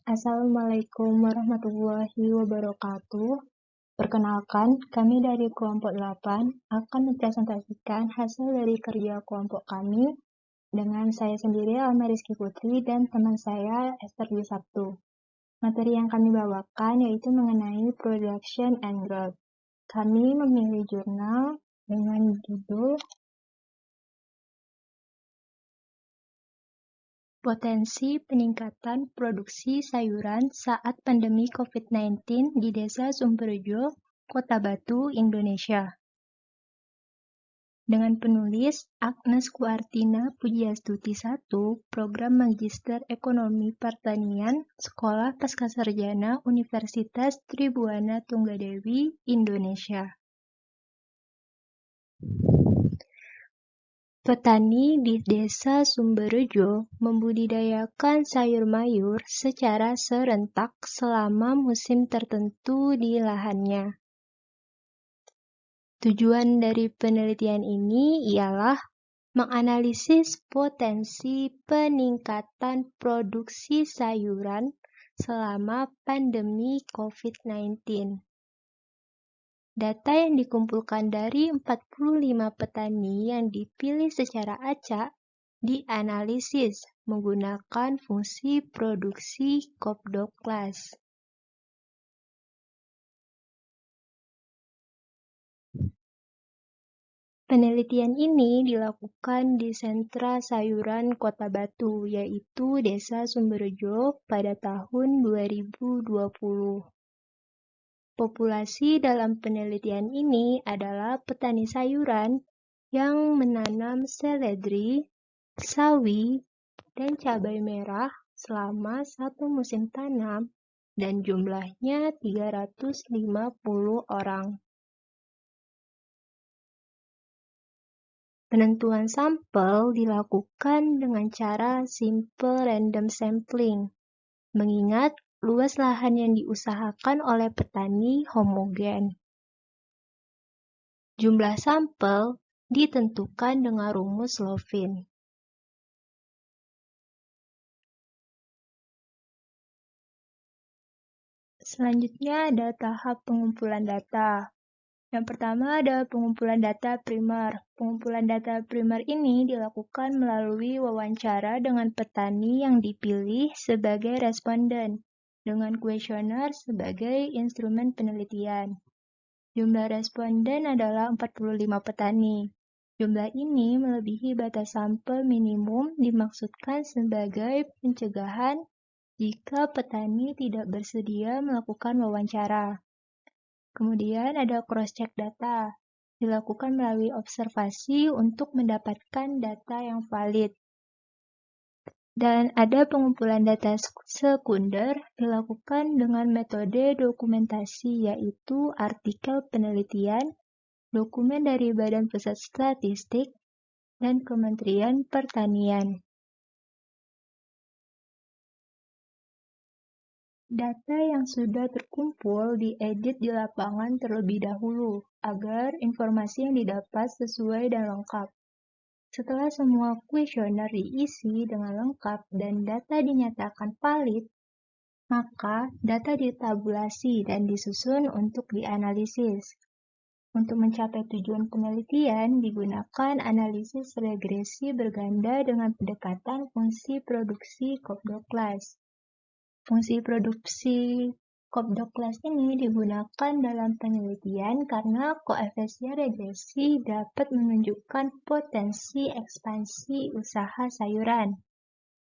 Assalamualaikum warahmatullahi wabarakatuh. Perkenalkan, kami dari kelompok 8 akan mempresentasikan hasil dari kerja kelompok kami dengan saya sendiri, Alma Rizky Putri, dan teman saya, Esther Dwi Sabtu. Materi yang kami bawakan yaitu mengenai Production and Growth. Kami memilih jurnal dengan judul Potensi peningkatan produksi sayuran saat pandemi COVID-19 di Desa Sumberjo, Kota Batu, Indonesia. Dengan penulis Agnes Kuartina Pujiastuti 1, Program Magister Ekonomi Pertanian, Sekolah Pascasarjana Universitas Tribhuwana Tunggadewi, Indonesia. Petani di Desa Sumberjo membudidayakan sayur mayur secara serentak selama musim tertentu di lahannya. Tujuan dari penelitian ini ialah menganalisis potensi peningkatan produksi sayuran selama pandemi COVID-19. Data yang dikumpulkan dari 45 petani yang dipilih secara acak dianalisis menggunakan fungsi produksi Kopdoklas. Penelitian ini dilakukan di sentra sayuran Kota Batu, yaitu Desa Sumberjo pada tahun 2020. Populasi dalam penelitian ini adalah petani sayuran yang menanam seledri, sawi, dan cabai merah selama satu musim tanam dan jumlahnya 350 orang. Penentuan sampel dilakukan dengan cara simple random sampling, mengingat luas lahan yang diusahakan oleh petani homogen. Jumlah sampel ditentukan dengan rumus Lovin. Selanjutnya ada tahap pengumpulan data. Yang pertama ada pengumpulan data primer. Pengumpulan data primer ini dilakukan melalui wawancara dengan petani yang dipilih sebagai responden, dengan kuesioner sebagai instrumen penelitian. Jumlah responden adalah 45 petani. Jumlah ini melebihi batas sampel minimum dimaksudkan sebagai pencegahan jika petani tidak bersedia melakukan wawancara. Kemudian ada cross-check data, dilakukan melalui observasi untuk mendapatkan data yang valid. Dan ada pengumpulan data sekunder dilakukan dengan metode dokumentasi, yaitu artikel penelitian, dokumen dari Badan Pusat Statistik, dan Kementerian Pertanian. Data yang sudah terkumpul diedit di lapangan terlebih dahulu, agar informasi yang didapat sesuai dan lengkap. Setelah semua kuesioner diisi dengan lengkap dan data dinyatakan valid, maka data ditabulasi dan disusun untuk dianalisis. Untuk mencapai tujuan penelitian, digunakan analisis regresi berganda dengan pendekatan fungsi produksi Kopdoklas. Fungsi produksi Kopdoklas ini digunakan dalam penelitian karena koefisien regresi dapat menunjukkan potensi ekspansi usaha sayuran.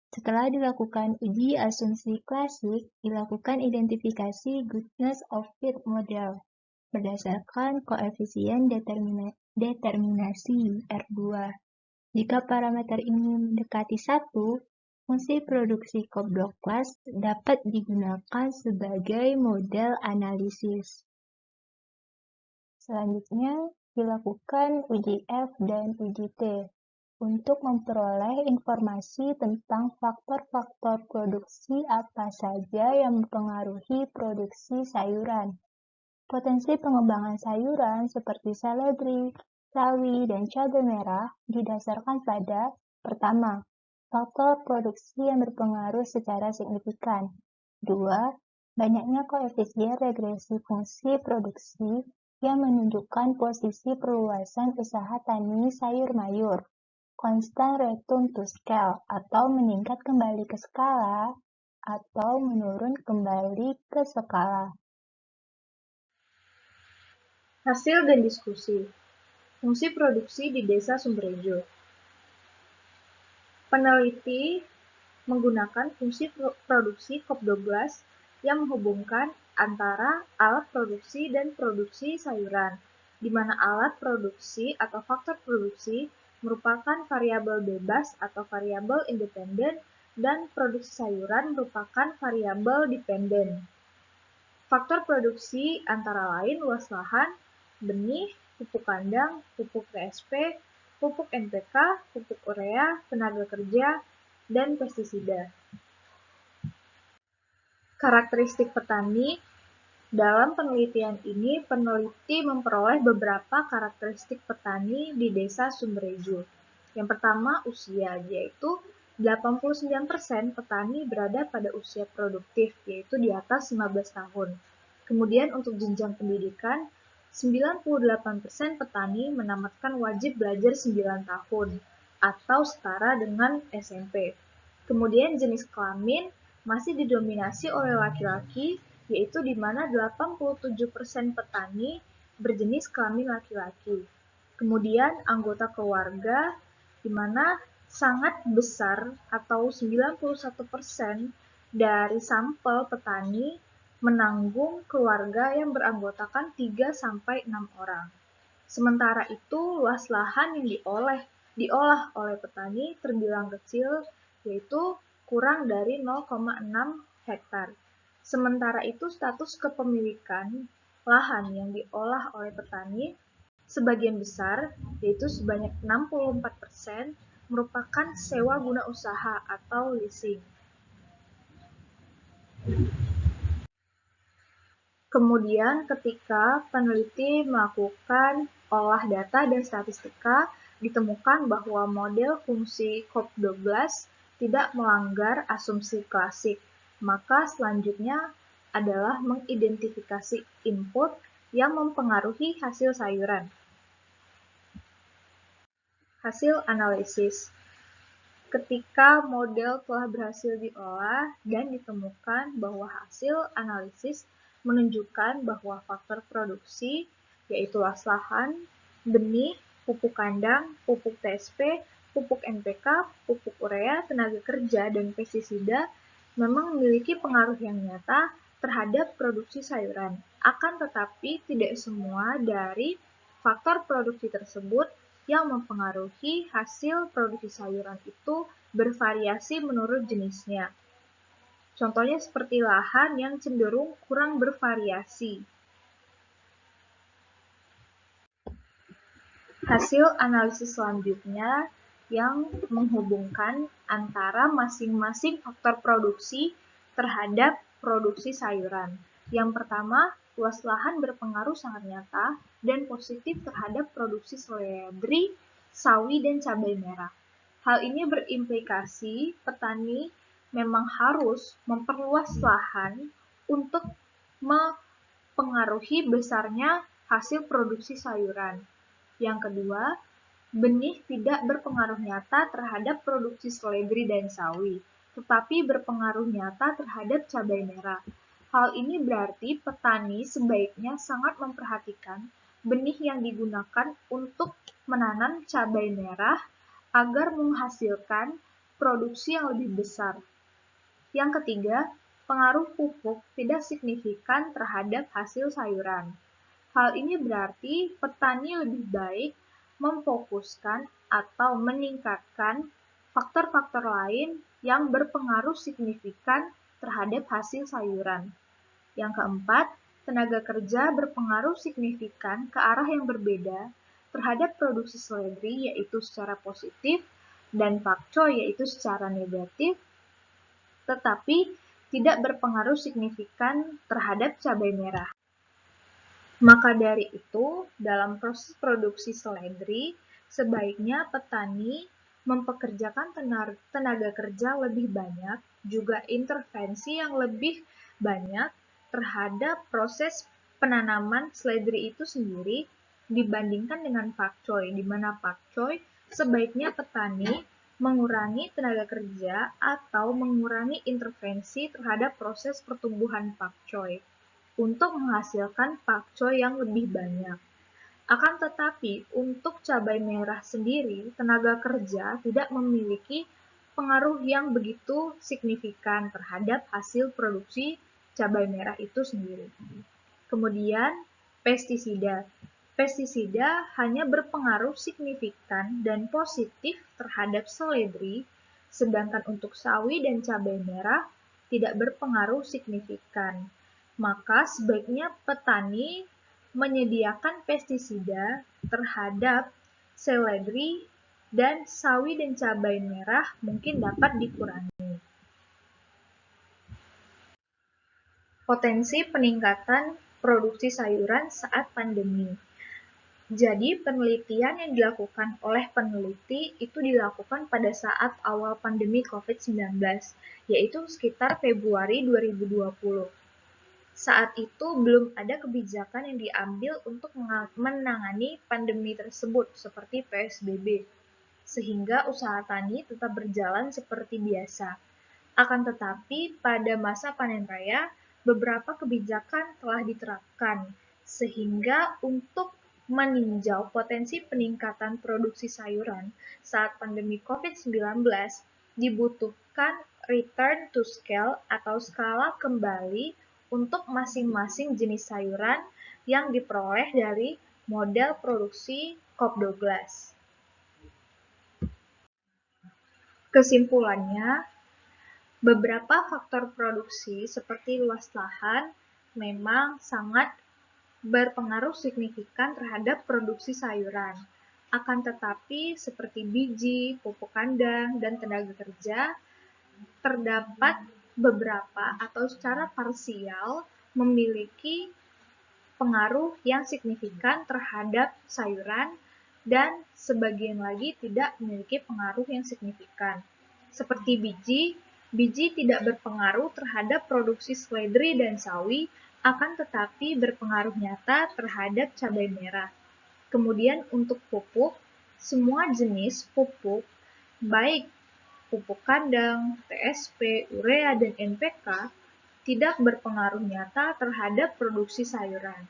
Setelah dilakukan uji asumsi klasik, dilakukan identifikasi goodness of fit model berdasarkan koefisien determinasi R2. Jika parameter ini mendekati 1, fungsi produksi Kopdoklas dapat digunakan sebagai model analisis. Selanjutnya, dilakukan uji F dan uji T untuk memperoleh informasi tentang faktor-faktor produksi apa saja yang mempengaruhi produksi sayuran. Potensi pengembangan sayuran seperti seledri, sawi, dan cabai merah didasarkan pada pertama, faktor produksi yang berpengaruh secara signifikan. 2. Banyaknya koefisien regresi fungsi produksi yang menunjukkan posisi perluasan usaha tani sayur mayur. Constant return to scale atau meningkat kembali ke skala atau menurun kembali ke skala. Hasil dan diskusi. Fungsi produksi di Desa Sumberjo. Peneliti menggunakan fungsi produksi COP12 yang menghubungkan antara alat produksi dan produksi sayuran, di mana alat produksi atau faktor produksi merupakan variabel bebas atau variabel independen dan produksi sayuran merupakan variabel dependen. Faktor produksi antara lain luas lahan, benih, pupuk kandang, pupuk TSP, pupuk NPK, pupuk urea, tenaga kerja, dan pestisida. Karakteristik petani. Dalam penelitian ini, peneliti memperoleh beberapa karakteristik petani di Desa Sumberjo. Yang pertama, usia, yaitu 89% petani berada pada usia produktif, yaitu di atas 15 tahun. Kemudian untuk jenjang pendidikan, 98% petani menamatkan wajib belajar 9 tahun, atau setara dengan SMP. Kemudian jenis kelamin masih didominasi oleh laki-laki, yaitu di mana 87% petani berjenis kelamin laki-laki. Kemudian anggota keluarga, di mana sangat besar atau 91% dari sampel petani menanggung keluarga yang beranggotakan 3-6 orang. Sementara itu, luas lahan yang diolah oleh petani terbilang kecil, yaitu kurang dari 0,6 hektar. Sementara itu, status kepemilikan lahan yang diolah oleh petani sebagian besar, yaitu sebanyak 64%, merupakan sewa guna usaha atau leasing. Kemudian ketika peneliti melakukan olah data dan statistika, ditemukan bahwa model fungsi COP12 tidak melanggar asumsi klasik. Maka selanjutnya adalah mengidentifikasi input yang mempengaruhi hasil sayuran. Hasil analisis. Ketika model telah berhasil diolah dan ditemukan bahwa hasil analisis menunjukkan bahwa faktor produksi, yaitu luas lahan, benih, pupuk kandang, pupuk TSP, pupuk NPK, pupuk urea, tenaga kerja, dan pestisida memang memiliki pengaruh yang nyata terhadap produksi sayuran. Akan tetapi tidak semua dari faktor produksi tersebut yang mempengaruhi hasil produksi sayuran itu bervariasi menurut jenisnya. Contohnya seperti lahan yang cenderung kurang bervariasi. Hasil analisis selanjutnya yang menghubungkan antara masing-masing faktor produksi terhadap produksi sayuran. Yang pertama, luas lahan berpengaruh sangat nyata dan positif terhadap produksi seledri, sawi, dan cabai merah. Hal ini berimplikasi petani memang harus memperluas lahan untuk mempengaruhi besarnya hasil produksi sayuran. Yang kedua, benih tidak berpengaruh nyata terhadap produksi seledri dan sawi, tetapi berpengaruh nyata terhadap cabai merah. Hal ini berarti petani sebaiknya sangat memperhatikan benih yang digunakan untuk menanam cabai merah agar menghasilkan produksi yang lebih besar. Yang ketiga, pengaruh pupuk tidak signifikan terhadap hasil sayuran. Hal ini berarti petani lebih baik memfokuskan atau meningkatkan faktor-faktor lain yang berpengaruh signifikan terhadap hasil sayuran. Yang keempat, tenaga kerja berpengaruh signifikan ke arah yang berbeda terhadap produksi seledri, yaitu secara positif, dan pakcoy, yaitu secara negatif, tetapi tidak berpengaruh signifikan terhadap cabai merah. Maka dari itu, dalam proses produksi seledri, sebaiknya petani mempekerjakan tenaga kerja lebih banyak, juga intervensi yang lebih banyak terhadap proses penanaman seledri itu sendiri dibandingkan dengan pakcoy, di mana pakcoy sebaiknya petani mengurangi tenaga kerja atau mengurangi intervensi terhadap proses pertumbuhan pakcoy untuk menghasilkan pakcoy yang lebih banyak. Akan tetapi, untuk cabai merah sendiri, tenaga kerja tidak memiliki pengaruh yang begitu signifikan terhadap hasil produksi cabai merah itu sendiri. Kemudian, pestisida. Pestisida hanya berpengaruh signifikan dan positif terhadap seledri, sedangkan untuk sawi dan cabai merah tidak berpengaruh signifikan. Maka sebaiknya petani menyediakan pestisida terhadap seledri dan sawi dan cabai merah mungkin dapat dikurangi. Potensi peningkatan produksi sayuran saat pandemi. Jadi, penelitian yang dilakukan oleh peneliti itu dilakukan pada saat awal pandemi COVID-19, yaitu sekitar Februari 2020. Saat itu belum ada kebijakan yang diambil untuk menangani pandemi tersebut seperti PSBB, sehingga usaha tani tetap berjalan seperti biasa. Akan tetapi, pada masa panen raya, beberapa kebijakan telah diterapkan, sehingga untuk meninjau potensi peningkatan produksi sayuran saat pandemi COVID-19, dibutuhkan return to scale atau skala kembali untuk masing-masing jenis sayuran yang diperoleh dari model produksi Cobb Douglas. Kesimpulannya, beberapa faktor produksi seperti luas lahan memang sangat berpengaruh signifikan terhadap produksi sayuran. Akan tetapi seperti biji, pupuk kandang, dan tenaga kerja, terdapat beberapa atau secara parsial memiliki pengaruh yang signifikan terhadap sayuran dan sebagian lagi tidak memiliki pengaruh yang signifikan. Seperti biji tidak berpengaruh terhadap produksi seledri dan sawi, akan tetapi berpengaruh nyata terhadap cabai merah. Kemudian untuk pupuk, semua jenis pupuk, baik pupuk kandang, TSP, urea, dan NPK, tidak berpengaruh nyata terhadap produksi sayuran.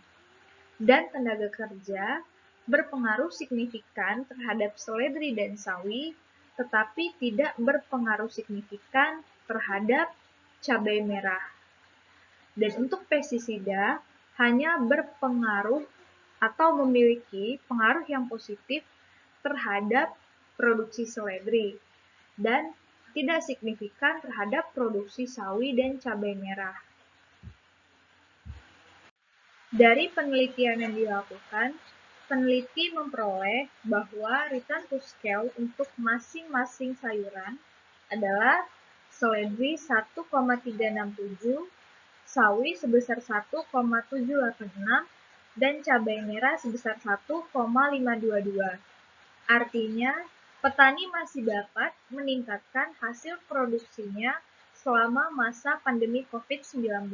Dan tenaga kerja berpengaruh signifikan terhadap seledri dan sawi, tetapi tidak berpengaruh signifikan terhadap cabai merah. Dan untuk pestisida hanya berpengaruh atau memiliki pengaruh yang positif terhadap produksi seledri dan tidak signifikan terhadap produksi sawi dan cabai merah. Dari penelitian yang dilakukan, peneliti memperoleh bahwa return to scale untuk masing-masing sayuran adalah seledri 1,367, sawi sebesar 1,786, dan cabai merah sebesar 1,522. Artinya, petani masih dapat meningkatkan hasil produksinya selama masa pandemi COVID-19.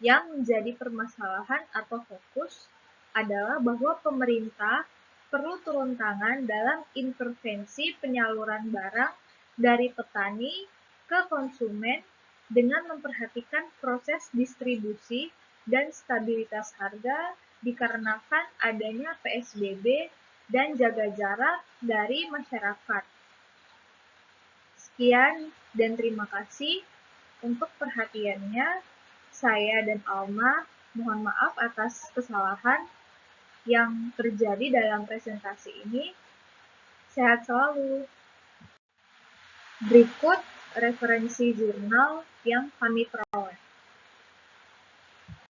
Yang menjadi permasalahan atau fokus adalah bahwa pemerintah perlu turun tangan dalam intervensi penyaluran barang dari petani ke konsumen dengan memperhatikan proses distribusi dan stabilitas harga dikarenakan adanya PSBB dan jaga jarak dari masyarakat. Sekian dan terima kasih untuk perhatiannya. Saya dan Alma mohon maaf atas kesalahan yang terjadi dalam presentasi ini. Sehat selalu. Berikut referensi jurnal yang kami peroleh.